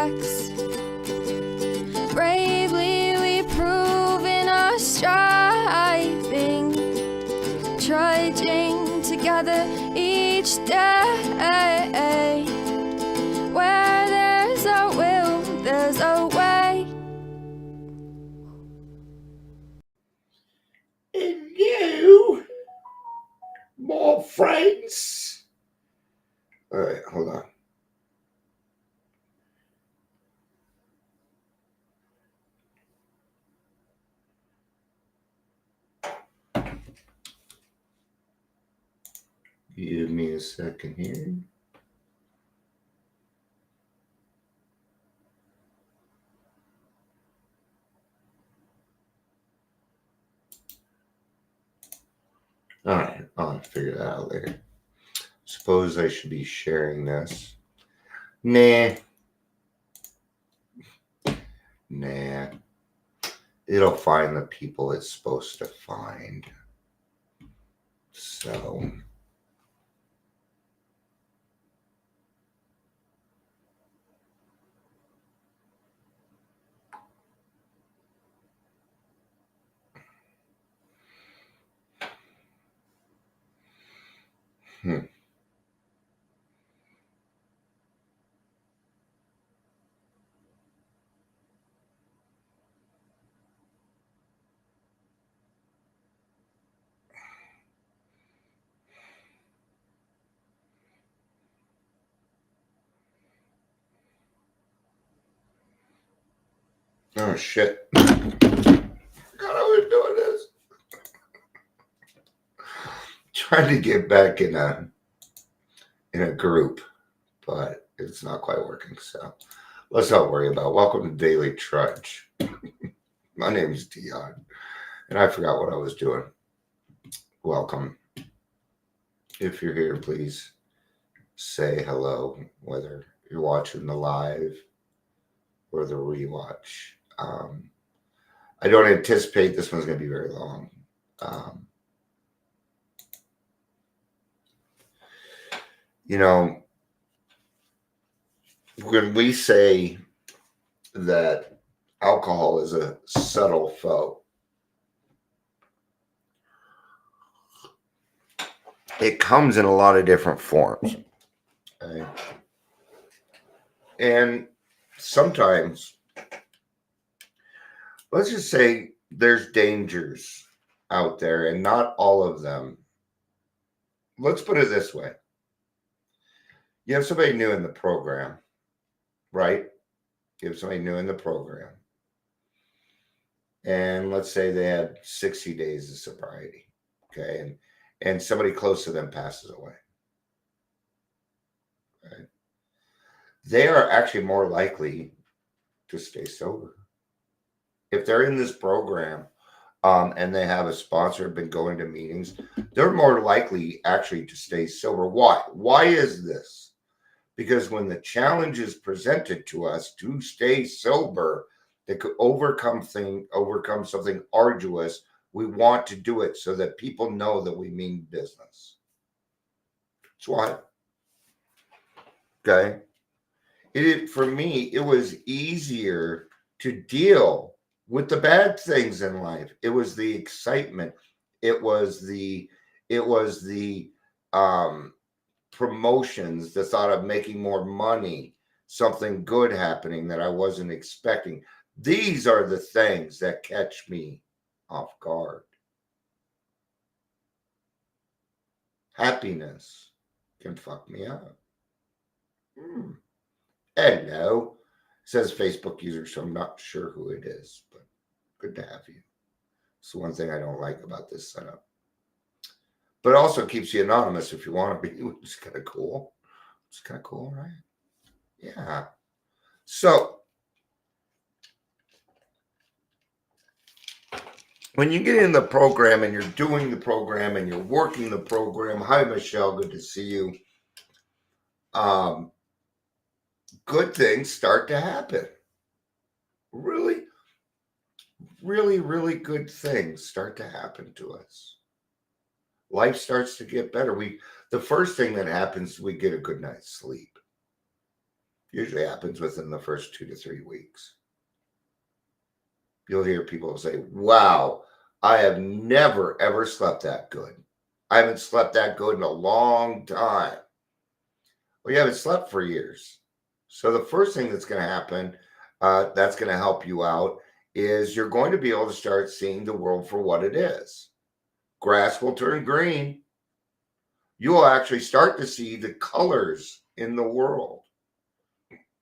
tracks. Bravely we prove in our striving, trudging together each day. Where there's a will, there's a way. And you, more friends. All right, hold on. Give me a second here. All right, I'll figure that out later. Suppose I should be sharing this. Nah. It'll find the people it's supposed to find. So. Oh shit. I forgot I was doing this. Trying to get back in a group, but it's not quite working, so let's not worry about it. Welcome to Daily Trudge. My name is Dion, and I forgot what I was doing. Welcome. If you're here, please say hello, whether you're watching the live or the rewatch. I don't anticipate this one's going to be very long. You know, when we say that alcohol is a subtle foe, it comes in a lot of different forms. Okay? And sometimes, let's just say there's dangers out there, and not all of them. Let's put it this way. You have somebody new in the program, right? You have somebody new in the program. And let's say they had 60 days of sobriety, okay? And somebody close to them passes away. Right? They are actually more likely to stay sober. If they're in this program and they have a sponsor, been going to meetings, they're more likely actually to stay sober. Why? Why is this? Because when the challenge is presented to us to stay sober, that could overcome something arduous, we want to do it so that people know that we mean business. That's why. Okay. For me, it was easier to deal with the bad things in life. It was the excitement. It was the promotions, the thought of making more money, something good happening that I wasn't expecting. These are the things that catch me off guard. Happiness can fuck me up. Hello, says Facebook user, so I'm not sure who it is, but good to have you. It's the one thing I don't like about this setup. But it also keeps you anonymous if you want to be, which is kind of cool. It's kind of cool, right? Yeah. So, when you get in the program and you're doing the program and you're working the program, hi, Michelle, good to see you. Good things start to happen. Really, really, really good things start to happen to us. Life starts to get better. The first thing that happens, we get a good night's sleep. Usually happens within the first 2 to 3 weeks. You'll hear people say, wow, I have never, ever slept that good. I haven't slept that good in a long time. Well, you haven't slept for years. So the first thing that's going to happen that's going to help you out is you're going to be able to start seeing the world for what it is. Grass will turn green. You will actually start to see the colors in the world.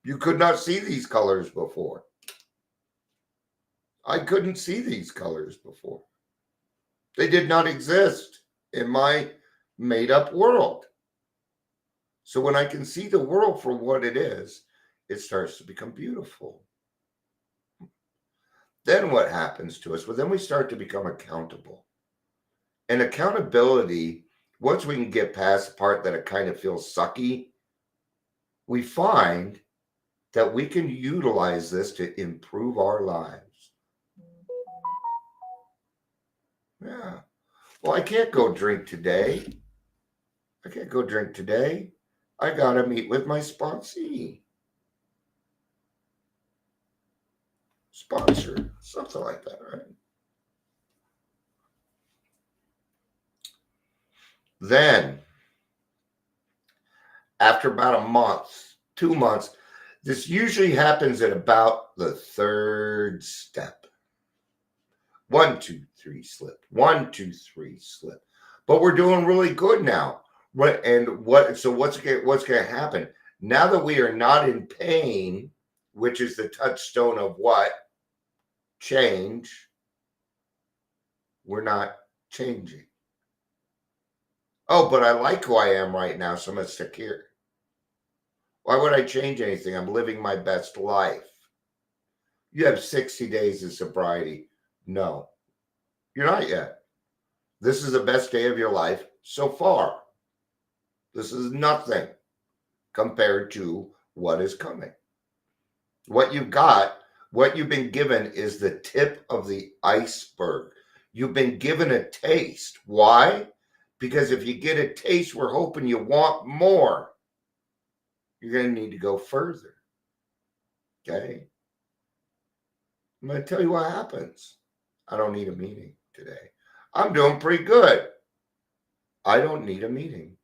You could not see these colors before. I couldn't see these colors before. They did not exist in my made-up world. So when I can see the world for what it is, it starts to become beautiful. Then what happens to us? Well, then we start to become accountable. And accountability, once we can get past the part that it kind of feels sucky, we find that we can utilize this to improve our lives. Yeah. Well, I can't go drink today. I can't go drink today. I got to meet with my sponsee. Sponsor, something like that, right? Then, after about a month, 2 months, this usually happens at about the third step. 1, 2, 3, slip. 1, 2, 3, slip. But we're doing really good now. So what's going to happen? Now that we are not in pain, which is the touchstone of what? Change. We're not changing. Oh, but I like who I am right now, so I'm going to stick here. Why would I change anything? I'm living my best life. You have 60 days of sobriety. No, you're not yet. This is the best day of your life so far. This is nothing compared to what is coming. What you've got, what you've been given is the tip of the iceberg. You've been given a taste. Why? Because if you get a taste, we're hoping you want more. You're going to need to go further. Okay? I'm going to tell you what happens. I don't need a meeting today. I'm doing pretty good. I don't need a meeting.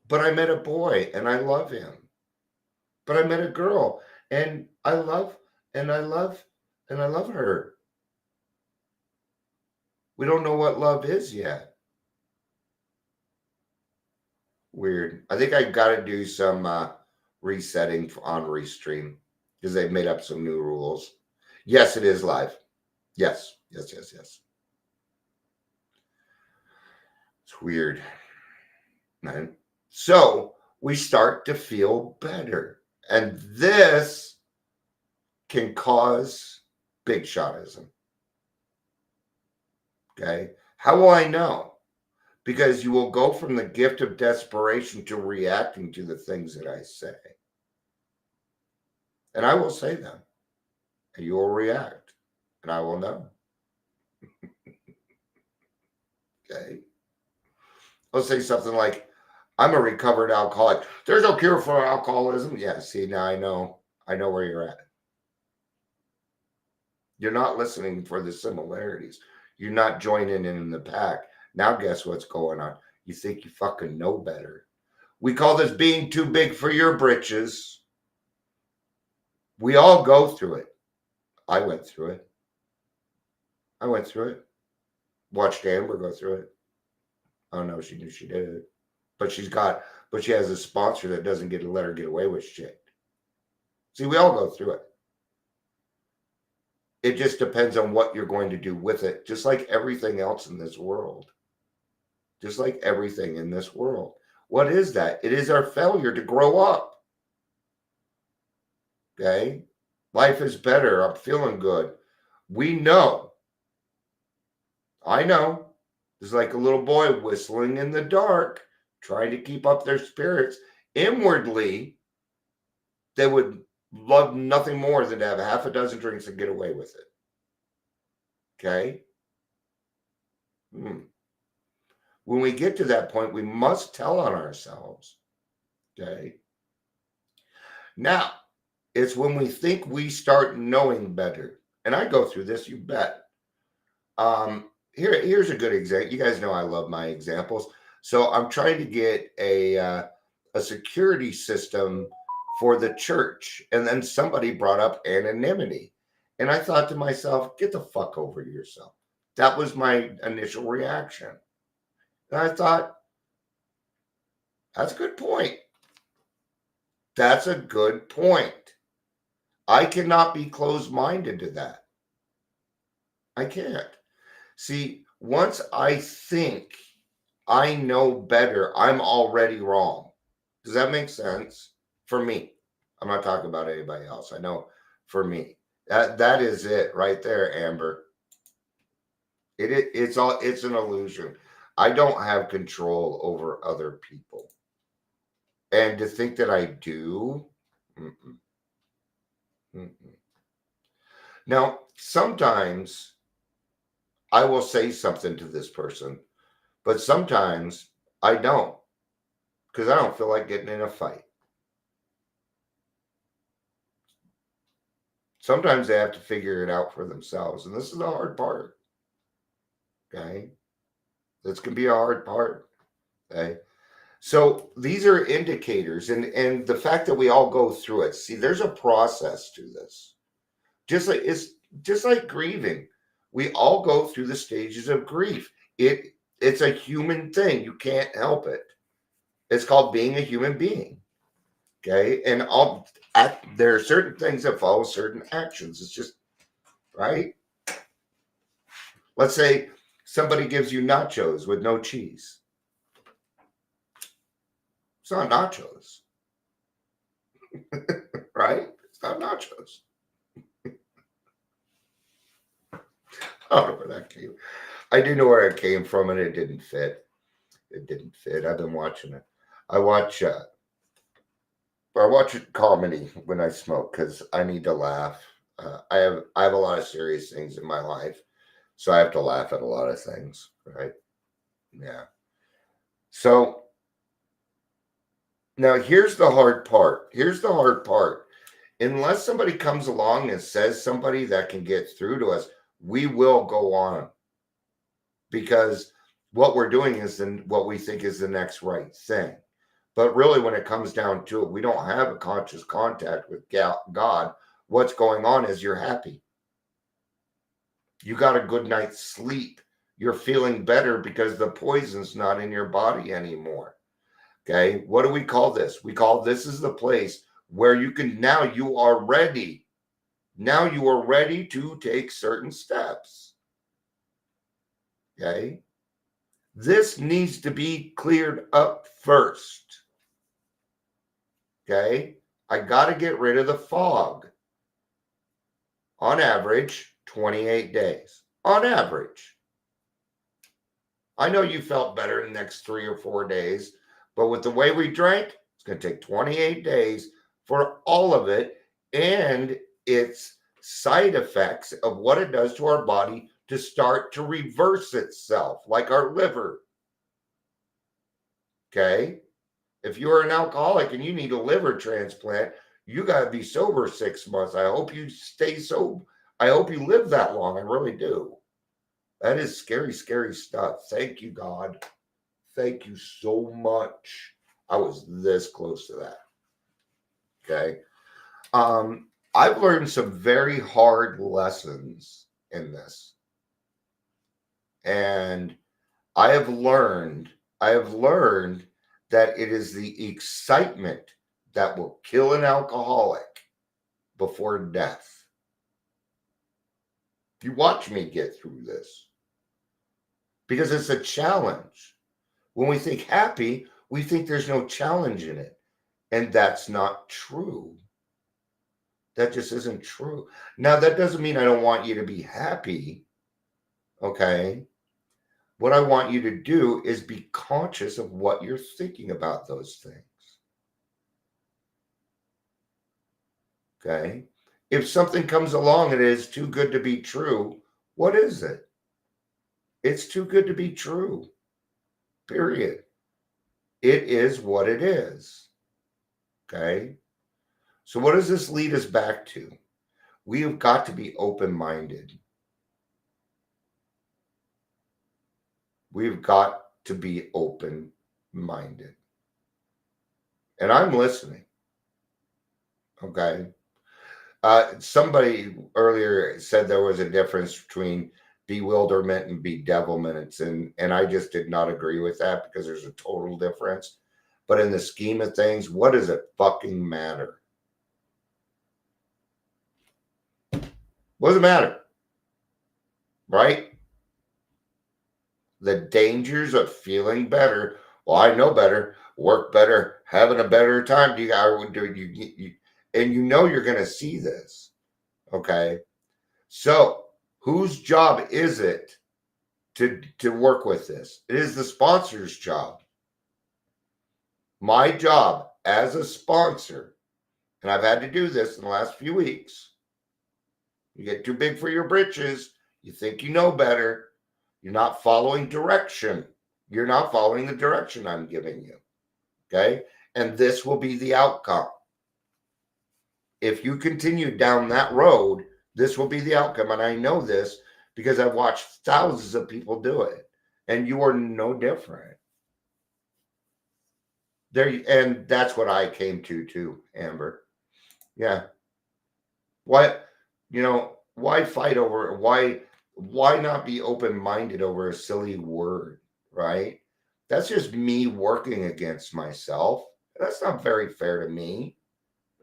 But I met a boy and I love him. But I met a girl and I love her. We don't know what love is yet. Weird. I think I got to do some resetting on Restream because they've made up some new rules. Yes, it is live. Yes. It's weird. Right? So we start to feel better. And this can cause big shotism. Okay. How will I know? Because you will go from the gift of desperation to reacting to the things that I say. And I will say them. And you will react. And I will know. Okay. I'll say something like, I'm a recovered alcoholic. There's no cure for alcoholism. Yeah, see, now I know where you're at. You're not listening for the similarities. You're not joining in the pack. Now guess what's going on? You think you fucking know better. We call this being too big for your britches. We all go through it. I went through it. Watched Amber go through it. Oh no, she knew she did it. But she has a sponsor that doesn't get to let her get away with shit. See, we all go through it. It just depends on what you're going to do with it, just like everything else in this world. Just like everything in this world. What is that? It is our failure to grow up. Okay? Life is better. I'm feeling good. We know. I know. It's like a little boy whistling in the dark, trying to keep up their spirits. Inwardly, they would love nothing more than to have half a dozen drinks and get away with it. Okay? When we get to that point, we must tell on ourselves Okay. Now, it's when we think we start knowing better. And I go through this, you bet. Here's a good example. You guys know I love my examples. So I'm trying to get a security system for the church, and then somebody brought up anonymity, and I thought to myself, "Get the fuck over yourself." That was my initial reaction, and I thought, "That's a good point. That's a good point. I cannot be closed-minded to that. I can't." See, once I think I know better, I'm already wrong. Does that make sense? For me. I'm not talking about anybody else. I know for me. That is it right there, Amber. It's an illusion. I don't have control over other people. And to think that I do, mm-mm, mm-mm. Now, sometimes I will say something to this person, but sometimes I don't, because I don't feel like getting in a fight. Sometimes they have to figure it out for themselves, and this is the hard part. Okay, this can be a hard part. Okay, so these are indicators, and the fact that we all go through it. See, there's a process to this. Just like grieving, we all go through the stages of grief. It's a human thing. You can't help it. It's called being a human being. Okay, and there are certain things that follow certain actions. It's just right. Let's say somebody gives you nachos with no cheese. It's not nachos, right? It's not nachos. I don't know where that came. I do know where it came from, and it didn't fit. It didn't fit. I've been watching it. I watch comedy when I smoke because I need to laugh. I have a lot of serious things in my life, so I have to laugh at a lot of things, right? Yeah. So now here's the hard part. Here's the hard part. Unless somebody comes along and says somebody that can get through to us, we will go on because what we're doing is what we think is the next right thing. But really, when it comes down to it, we don't have a conscious contact with God. What's going on is you're happy. You got a good night's sleep. You're feeling better because the poison's not in your body anymore. Okay. What do we call this? We call this is the place where you are ready. Now you are ready to take certain steps. Okay. This needs to be cleared up first. Okay. I got to get rid of the fog. On average, 28 days. On average. I know you felt better in the next 3 or 4 days, but with the way we drank, it's going to take 28 days for all of it and its side effects of what it does to our body to start to reverse itself, like our liver. Okay? If you are an alcoholic and you need a liver transplant, you got to be sober 6 months. I hope you stay sober. I hope you live that long. I really do. That is scary, scary stuff. Thank you, God. Thank you so much. I was this close to that. Okay. I've learned some very hard lessons in this. And I have learned that it is the excitement that will kill an alcoholic before death. You watch me get through this because it's a challenge. When we think happy, we think there's no challenge in it. And that's not true. That just isn't true. Now, that doesn't mean I don't want you to be happy. Okay. What I want you to do is be conscious of what you're thinking about those things. Okay. If something comes along and it is too good to be true, what is it? It's too good to be true. Period. It is what it is. Okay. So what does this lead us back to? We have got to be open-minded. We've got to be open-minded. And I'm listening. Okay. Somebody earlier said there was a difference between bewilderment and bedevilment, and I just did not agree with that because there's a total difference. But in the scheme of things, what does it fucking matter? What does it matter? Right? The dangers of feeling better. Well, I know better, work better, having a better time. And you know you're going to see this. Okay. So whose job is it to work with this? It is the sponsor's job. My job as a sponsor, and I've had to do this in the last few weeks. You get too big for your britches. You think you know better. You're not following direction. You're not following the direction I'm giving you. Okay. And this will be the outcome. If you continue down that road, this will be the outcome. And I know this because I've watched thousands of people do it. And you are no different. And that's what I came to too, Amber. Yeah. Why fight over why not be open-minded over a silly word, right? That's just me working against myself. That's not very fair to me.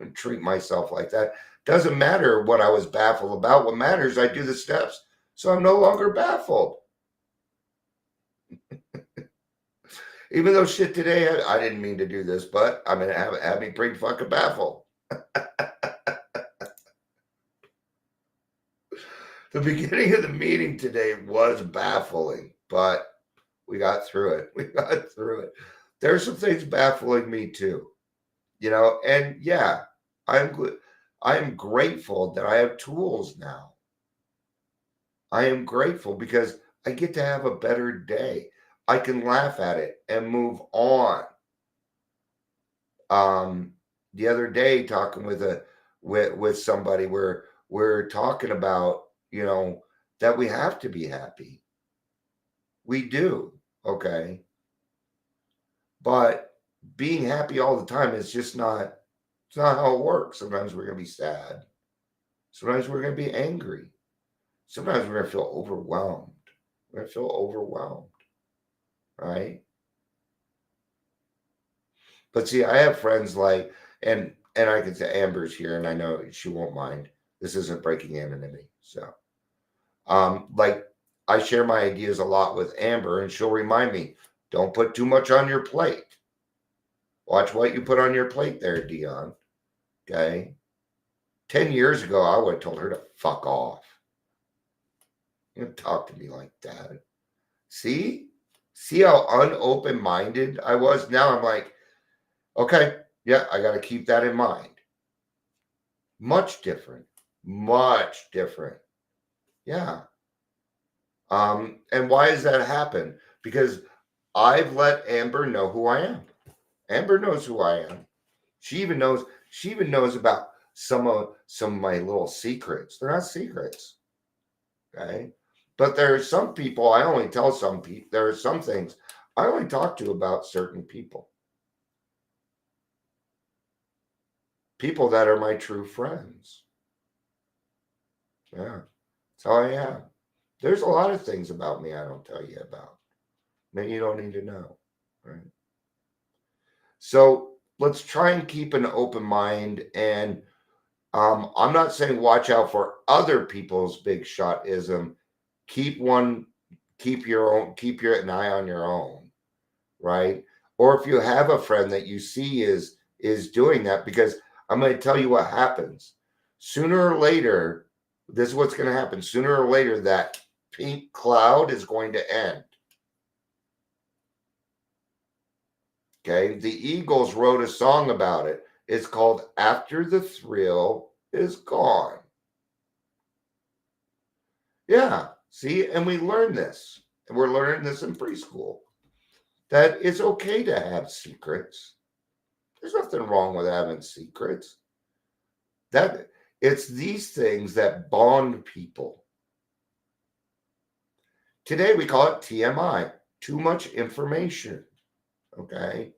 And treat myself like that. Doesn't matter what I was baffled about. What matters, I do the steps. So I'm no longer baffled. Even though shit today, I didn't mean to do this, but I mean, it had me pretty fucking baffled. The beginning of the meeting today was baffling, but we got through it. There's some things baffling me too, and yeah, I'm grateful that I have tools now. I am grateful because I get to have a better day. I can laugh at it and move on. The other day talking with somebody where we're talking about, that we have to be happy. We do. Okay. But being happy all the time is just not, it's not how it works. Sometimes we're going to be sad. Sometimes we're going to be angry. Sometimes we're going to feel overwhelmed. We're going to feel overwhelmed. Right? But see, I have friends like, and I can say Amber's here, and I know she won't mind. This isn't breaking anonymity. So, like I share my ideas a lot with Amber, and she'll remind me, don't put too much on your plate. Watch what you put on your plate there, Dion. Okay. 10 years ago, I would have told her to fuck off. You don't talk to me like that. See how unopen-minded I was? Now I'm like, okay, yeah, I got to keep that in mind. Much different. Yeah. And why does that happen? Because I've let Amber know who I am. Amber knows who I am. She even knows about some of my little secrets. They're not secrets. Okay. But there are some people I only tell some people. There are some things I only talk to about certain people. People that are my true friends. Yeah. That's how I am. There's a lot of things about me I don't tell you about. Maybe you don't need to know. Right. So let's try and keep an open mind. And I'm not saying watch out for other people's big shotism. Keep an eye on your own, right? Or if you have a friend that you see is doing that, because I'm going to tell you what happens. Sooner or later, this is what's going to happen. Sooner or later, that pink cloud is going to end. Okay, the Eagles wrote a song about it. It's called After the Thrill Is Gone. Yeah, see, and we learn this. And we're learning this in preschool. That it's okay to have secrets. There's nothing wrong with having secrets. That it's these things that bond people. Today we call it TMI, too much information. Okay,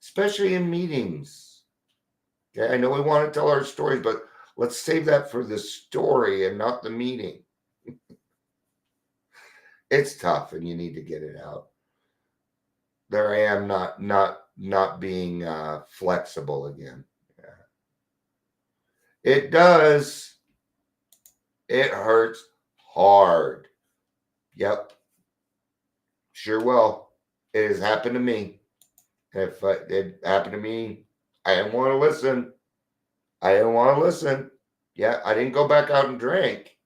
especially in meetings. Okay, I know we want to tell our stories, but let's save that for the story and not the meeting. It's tough, and you need to get it out. There I am, not being flexible again. Yeah. It does. It hurts hard. Yep, sure will. It has happened to me. If it happened to me, I didn't want to listen. I didn't want to listen. Yeah, I didn't go back out and drink.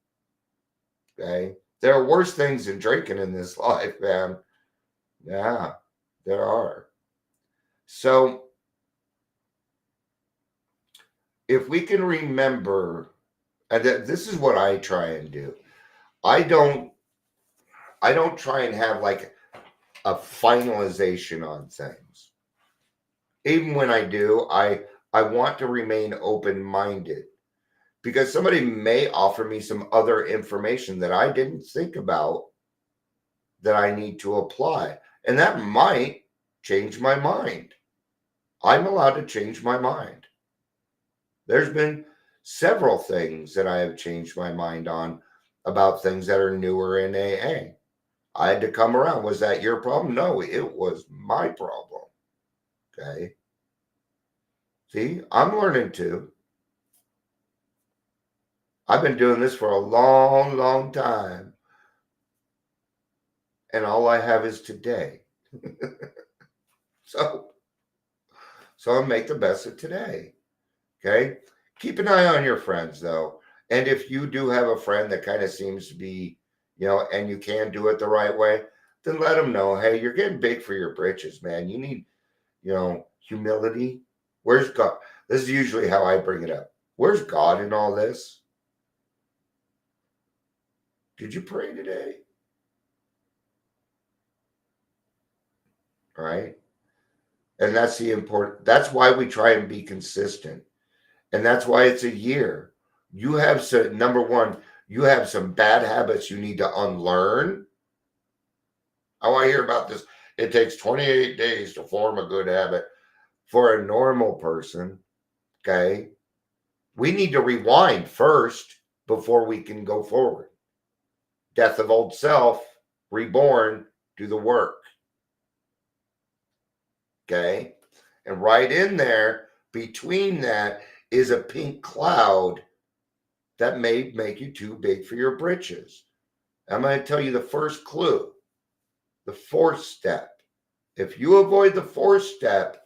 Okay. There are worse things than drinking in this life, man. Yeah, there are. So if we can remember, and this is what I try and do. I don't try and have like a finalization on things. Even when I do, I want to remain open-minded because somebody may offer me some other information that I didn't think about that I need to apply. And that might change my mind. I'm allowed to change my mind. There's been several things that I have changed my mind on about things that are newer in AA. I had to come around. Was that your problem? No, it was my problem. Okay. See, I'm learning too. I've been doing this for a long, long time. And all I have is today. So I'll make the best of today. Okay. Keep an eye on your friends though. And if you do have a friend that kind of seems to be, and you can do it the right way, then let them know, hey, you're getting big for your britches, man. You need, humility. Where's God? This is usually how I bring it up. Where's God in all this? Did you pray today? Right? And that's that's why we try and be consistent. And that's why it's a year. You have some, number one, you have some bad habits you need to unlearn. I want to hear about this. It takes 28 days to form a good habit for a normal person. Okay. We need to rewind first before we can go forward. Death of old self, reborn, do the work. Okay. And right in there, between that, is a pink cloud that may make you too big for your britches. I'm going to tell you the first clue, the fourth step. If you avoid the fourth step,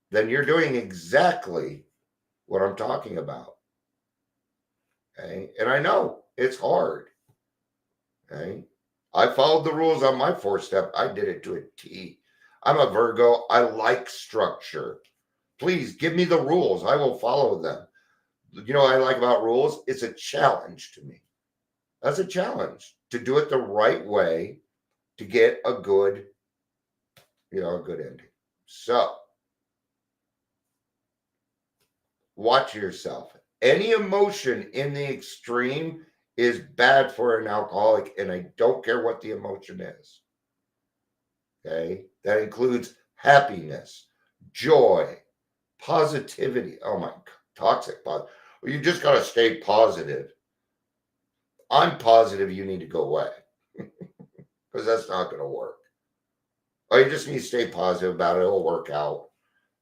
then you're doing exactly what I'm talking about. Okay. And I know it's hard. Okay. I followed the rules on my fourth step. I did it to a T. I'm a Virgo. I like structure. Please give me the rules. I will follow them. You know what I like about rules? It's a challenge to me. That's a challenge to do it the right way to get a good, a good ending. So watch yourself. Any emotion in the extreme is bad for an alcoholic, and I don't care what the emotion is. Okay? That includes happiness, joy, positivity. Oh my God, toxic positive. Well, you just got to stay positive. I'm positive you need to go away because that's not going to work. Or you just need to stay positive about it. It'll work out.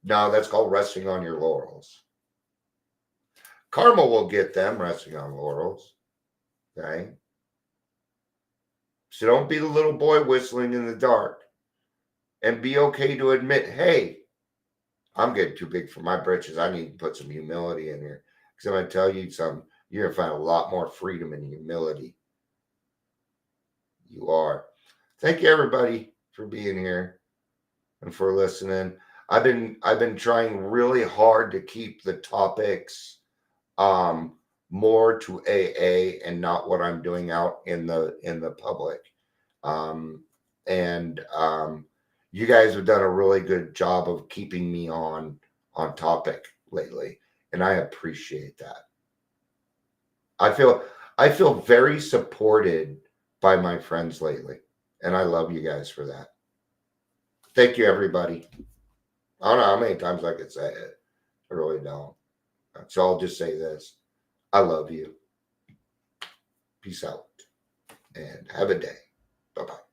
No, that's called resting on your laurels. Karma will get them resting on laurels. Okay? So don't be the little boy whistling in the dark. And be okay to admit, hey, I'm getting too big for my britches. I need to put some humility in here. Because I'm going to tell you something. You're going to find a lot more freedom and humility. You are. Thank you, everybody, for being here and for listening. I've been trying really hard to keep the topics more to AA and not what I'm doing out in the public. You guys have done a really good job of keeping me on on topic lately, and I appreciate that. I feel very supported by my friends lately, and I love you guys for that. Thank you, everybody. I don't know how many times I could say it. I really don't. So I'll just say this. I love you. Peace out and have a day. Bye-bye.